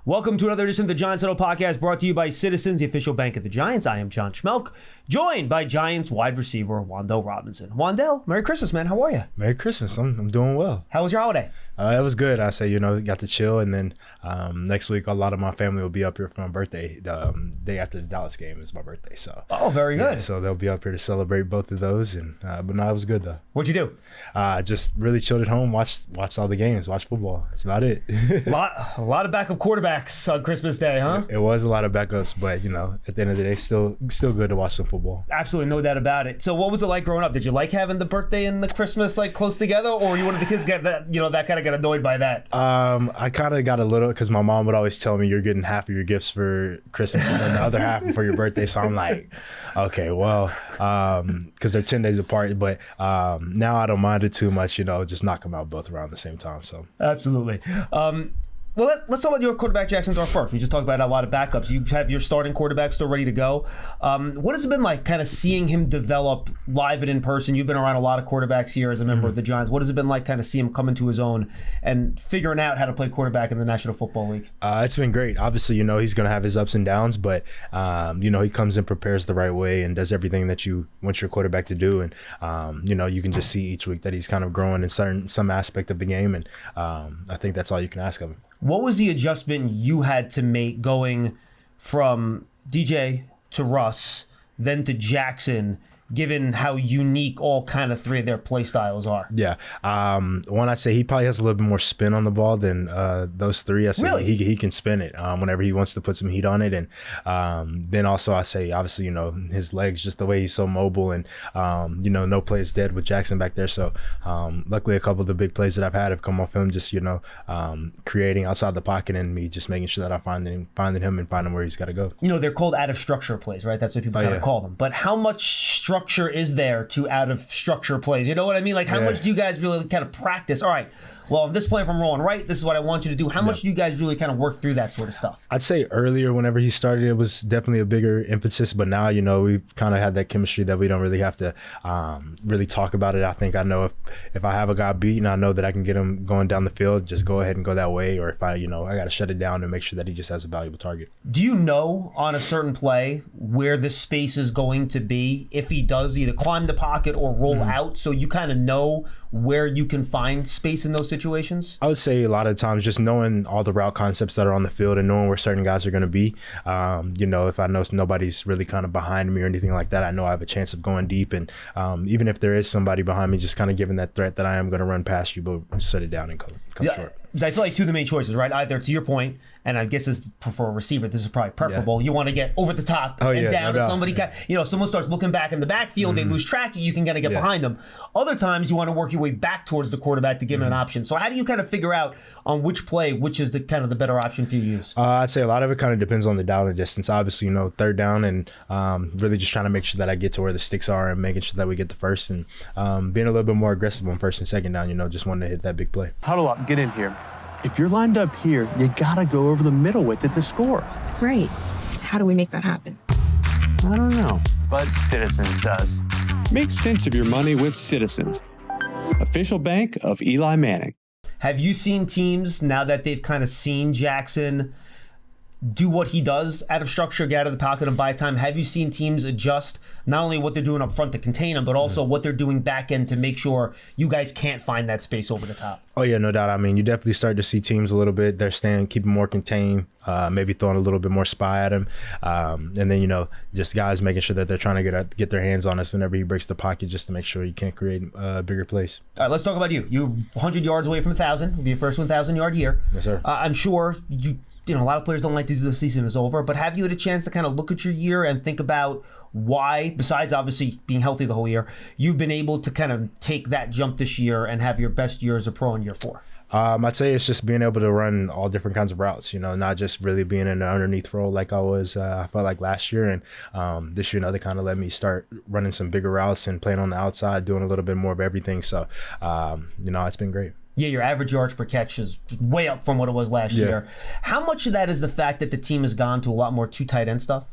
Welcome to another edition of the Giants Huddle podcast brought to you by Citizens, the official bank of the Giants. I am John Schmelk, joined by Giants wide receiver Wan'Dale Robinson. Wan'Dale, Merry Christmas, man. How are you? Merry Christmas. I'm doing well. How was your holiday? It was good. I say, got to chill, and then next week a lot of my family will be up here for my birthday. The day after the Dallas game is my birthday, so. Oh, very good. So they'll be up here to celebrate both of those, and but no, it was good though. What'd you do? Just really chilled at home, watched all the games, watched football. That's about it. A lot of backup quarterbacks on Christmas Day, huh? It was a lot of backups, but at the end of the day, still good to watch some football. Absolutely, no doubt about it. So, what was it like growing up? Did you like having the birthday and the Christmas like close together, or you wanted the kids get that? That kind of got annoyed by that. I kind of got a little because my mom would always tell me you're getting half of your gifts for Christmas and then the other half for your birthday. So I'm like, okay, well, because they're 10 days apart. But now I don't mind it too much. Just knock them out both around the same time. So absolutely. Well, let's talk about your quarterback, Jaxson Dart, first. We just talked about a lot of backups. You have your starting quarterback still ready to go. What has it been like kind of seeing him develop live and in person? You've been around a lot of quarterbacks here as a member of the Giants. What has it been like kind of see him come into his own and figuring out how to play quarterback in the National Football League? It's been great. Obviously, he's going to have his ups and downs, but, he comes and prepares the right way and does everything that you want your quarterback to do. And, you can just see each week that he's kind of growing in some aspect of the game. And I think that's all you can ask of him. What was the adjustment you had to make going from DJ to Russ, then to Jaxson, given how unique all kind of three of their play styles are? Yeah. One, I'd say he probably has a little bit more spin on the ball than those three. I say really? he can spin it whenever he wants to put some heat on it. And then also I say, obviously, his legs, just the way he's so mobile and, no play is dead with Jaxson back there. So luckily a couple of the big plays that I've had have come off him, just, creating outside the pocket and me just making sure that I finding him and finding where he's got to go. They're called out of structure plays, right? That's what people kind of call them. But how much structure is there to out of structure plays? You know what I mean? Like how much do you guys really kind of practice? All right, well, this play, if I'm rolling right, this is what I want you to do. How much do you guys really kind of work through that sort of stuff? I'd say earlier, whenever he started, it was definitely a bigger emphasis. But now, we've kind of had that chemistry that we don't really have to really talk about it. I think I know if I have a guy beaten, I know that I can get him going down the field, just go ahead and go that way. Or if I got to shut it down and make sure that he just has a valuable target. Do you know on a certain play where the space is going to be if he does either climb the pocket or roll out? So you kind of know where you can find space in those situations? I would say a lot of times just knowing all the route concepts that are on the field and knowing where certain guys are going to be. If I know nobody's really kind of behind me or anything like that, I know I have a chance of going deep. And even if there is somebody behind me, just kind of giving that threat that I am going to run past you, but shut it down and come short. I feel like two of the main choices, right? Either to your point, and I guess for a receiver, this is probably preferable. Yeah. You want to get over the top down to somebody. Someone starts looking back in the backfield, they lose track of you, can kind of get behind them. Other times, you want to work your way back towards the quarterback to give him an option. So how do you kind of figure out on which play, which is the kind of the better option for you to use? I'd say a lot of it kind of depends on the down and distance. Obviously, third down and really just trying to make sure that I get to where the sticks are and making sure that we get the first and being a little bit more aggressive on first and second down, just wanting to hit that big play. Huddle up, get in here. If you're lined up here, you gotta go over the middle with it to score. Right. How do we make that happen? I don't know. But Citizens does. Make sense of your money with Citizens, official bank of Eli Manning. Have you seen teams, now that they've kind of seen Jaxson do what he does out of structure, get out of the pocket and buy time, have you seen teams adjust not only what they're doing up front to contain him, but also what they're doing back end to make sure you guys can't find that space over the top? Oh, yeah, no doubt. I mean, you definitely start to see teams a little bit, they're keeping more contained, maybe throwing a little bit more spy at him. And then, just guys making sure that they're trying to get their hands on us whenever he breaks the pocket just to make sure you can't create bigger plays. All right, let's talk about you. You're 100 yards away from 1,000. It'll be your first 1,000-yard year. Yes, sir. I'm sure a lot of players don't like to do the season is over, but have you had a chance to kind of look at your year and think about why, besides obviously being healthy the whole year, you've been able to kind of take that jump this year and have your best year as a pro in year 4? I'd say it's just being able to run all different kinds of routes, not just really being in an underneath role like I was, I felt like last year. And this year, they kind of let me start running some bigger routes and playing on the outside, doing a little bit more of everything. So, it's been great. Yeah, your average yards per catch is way up from what it was last year. How much of that is the fact that the team has gone to a lot more two tight end stuff?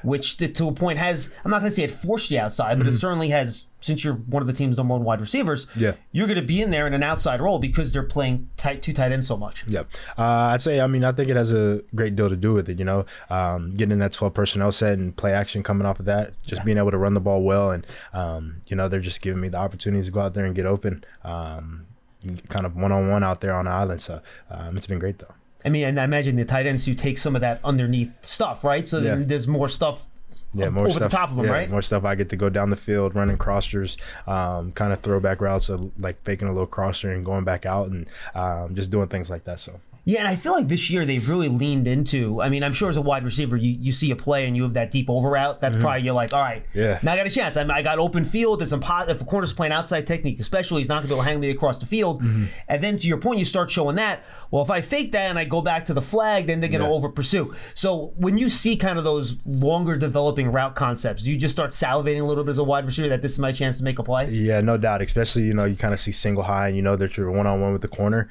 Which to a point has, I'm not going to say it forced you outside, but it certainly has since you're one of the team's number one wide receivers, you're going to be in there in an outside role because they're playing two tight ends so much. Yeah. I'd say, I think it has a great deal to do with it, getting in that 12 personnel set and play action coming off of that, just being able to run the ball well. And, they're just giving me the opportunities to go out there and get open, kind of one-on-one out there on the island. So it's been great, though. I mean, and I imagine the tight ends, you take some of that underneath stuff, right? So then there's more stuff more over stuff, the top of them, right? More stuff. I get to go down the field, running crossers, kind of throwback routes, so like faking a little crosser and going back out and just doing things like that. So. Yeah, and I feel like this year they've really leaned into, I mean, I'm sure as a wide receiver, you see a play and you have that deep over route. That's probably, you're like, all right, now I got a chance. I got open field. There's if a corner's playing outside technique, especially, he's not going to be able to hang me across the field. And then to your point, you start showing that. Well, if I fake that and I go back to the flag, then they're going to over pursue. So when you see kind of those longer developing route concepts, you just start salivating a little bit as a wide receiver that this is my chance to make a play? Yeah, no doubt. Especially, you kind of see single high and you know that you're one-on-one with the corner.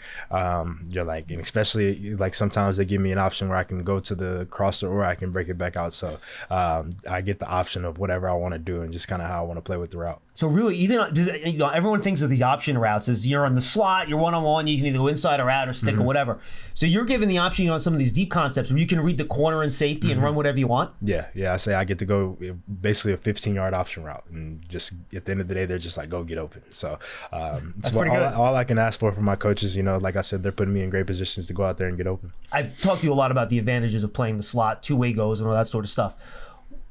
You're like, and especially like sometimes they give me an option where I can go to the crosser or I can break it back out. So I get the option of whatever I want to do and just kind of how I want to play with the route. So really, even everyone thinks of these option routes as you're on the slot, you're one-on-one, you can either go inside or out or stick or whatever. So you're given the option on some of these deep concepts where you can read the corner and safety and run whatever you want? Yeah. I say I get to go basically a 15-yard option route. And just at the end of the day, they're just like, go get open. So that's pretty good. All I can ask for from my coaches, like I said, they're putting me in great positions to go out there and get open. I've talked to you a lot about the advantages of playing the slot, two-way goes and all that sort of stuff.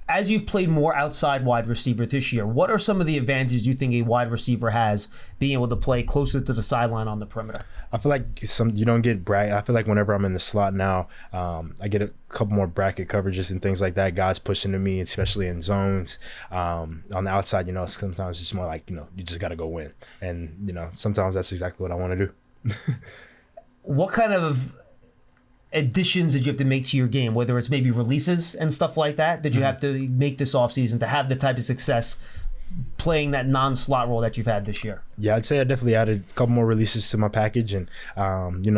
As you've played more outside wide receiver this year, what are some of the advantages you think a wide receiver has being able to play closer to the sideline on the perimeter? I feel like you don't get I feel like whenever I'm in the slot now, I get a couple more bracket coverages and things like that. Guys pushing to me, especially in zones. On the outside, sometimes it's more like, you just got to go win. And, sometimes that's exactly what I want to do. What kind of additions did you have to make to your game, whether it's maybe releases and stuff like that? Did you have to make this offseason to have the type of success playing that non-slot role that you've had this year? Yeah, I'd say I definitely added a couple more releases to my package and,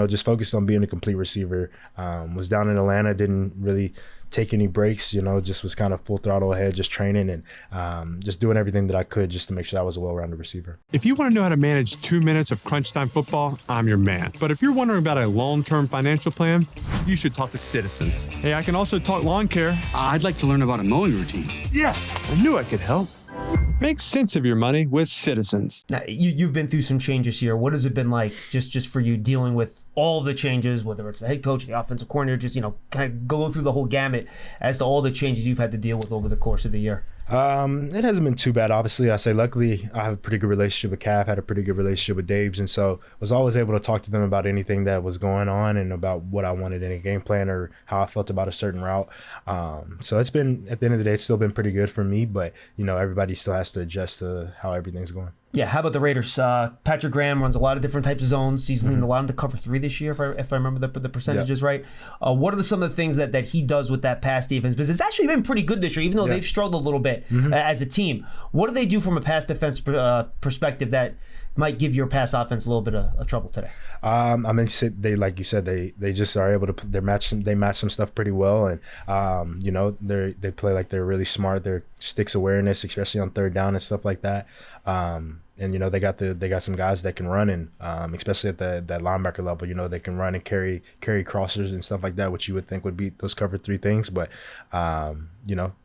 just focused on being a complete receiver. Was down in Atlanta, didn't really take any breaks, just was kind of full throttle ahead, just training and just doing everything that I could just to make sure I was a well-rounded receiver. If you want to know how to manage 2 minutes of crunch time football, I'm your man. But if you're wondering about a long-term financial plan, you should talk to Citizens. Hey, I can also talk lawn care. I'd like to learn about a mowing routine. Yes, I knew I could help. Make sense of your money with Citizens. Now, you've been through some changes here. What has it been like just for you dealing with all the changes, whether it's the head coach, the offensive coordinator, just, kind of go through the whole gamut as to all the changes you've had to deal with over the course of the year? It hasn't been too bad, obviously. I say luckily I have a pretty good relationship with Cav, had a pretty good relationship with Dabes, and so was always able to talk to them about anything that was going on and about what I wanted in a game plan or how I felt about a certain route. So it's been, at the end of the day, it's still been pretty good for me, but everybody still has to adjust to how everything's going. Yeah, how about the Raiders? Patrick Graham runs a lot of different types of zones. He's leaned a lot into cover 3 this year, if I remember the percentages right. What are some of the things that he does with that pass defense? Because it's actually been pretty good this year, even though they've struggled a little bit as a team. What do they do from a pass defense perspective that might give your pass offense a little bit of trouble today? They, like you said, they just are able to they match some stuff pretty well, and they play like they're really smart. Their sticks awareness, especially on third down and stuff like that. And they got some guys that can run, and especially at that linebacker level, they can run and carry crossers and stuff like that, which you would think would be those cover 3 things, but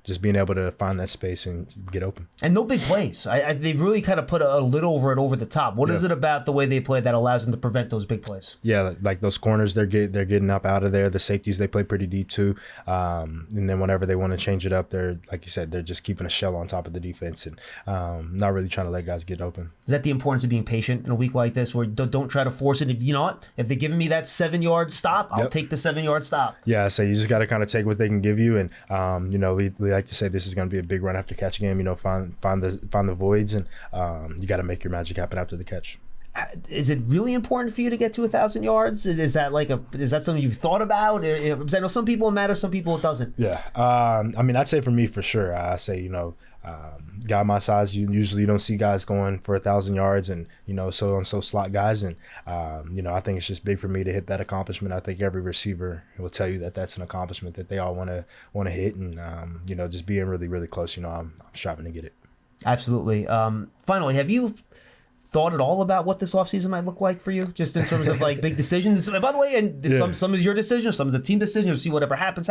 just being able to find that space and get open. And no big plays. They've really kind of put a little over the top. What is it about the way they play that allows them to prevent those big plays? Yeah, like those corners, they're getting up out of there. The safeties, they play pretty deep too. And then whenever they want to change it up, they're, like you said, they're just keeping a shell on top of the defense and not really trying to let guys get open. Is that the importance of being patient in a week like this, where don't try to force it? You know what? If they're giving me that 7-yard stop, I'll take the 7-yard stop. Yeah, so you just got to kind of take what they can give you, and we like to say this is going to be a big run after catch game. Find the voids, and you got to make your magic happen after the catch. Is it really important for you to get to 1,000 yards? Is that something you've thought about? Because I know some people it matters, some people it doesn't. Yeah, I'd say for me for sure. I say guy my size, you usually don't see guys going for 1,000 yards, and so slot guys, and I think it's just big for me to hit that accomplishment. I think every receiver will tell you that that's an accomplishment that they all want to hit, and just being really really close. I'm striving to get it. Absolutely. Finally, have you thought at all about what this offseason might look like for you, just in terms of like big decisions? By the way, and some is your decision, some of the team decisions, you'll see whatever happens.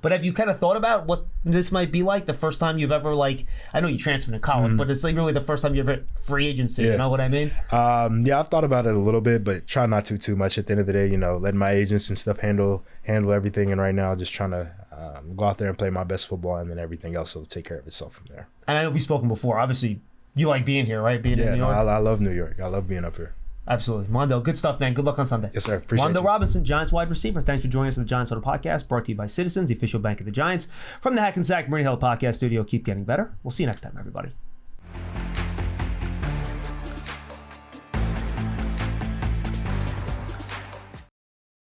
But have you kind of thought about what this might be like the first time you've ever, like, I know you transferred to college, but it's like really the first time you've ever free agency, you know what I mean? Yeah, I've thought about it a little bit, but try not to too much at the end of the day, you know, letting my agents and stuff handle everything. And right now, just trying to go out there and play my best football, and then everything else will take care of itself from there. And I know we've spoken before, obviously. You like being here, right? Being in New York? I love New York. I love being up here. Absolutely. Wn'Dale, good stuff, man. Good luck on Sunday. Yes, sir. Appreciate Wan'Dale you. Robinson, Giants wide receiver. Thanks for joining us on the Giants Huddle podcast, brought to you by Citizens, the official bank of the Giants. From the Hackensack Marine Hill podcast studio, keep getting better. We'll see you next time, everybody.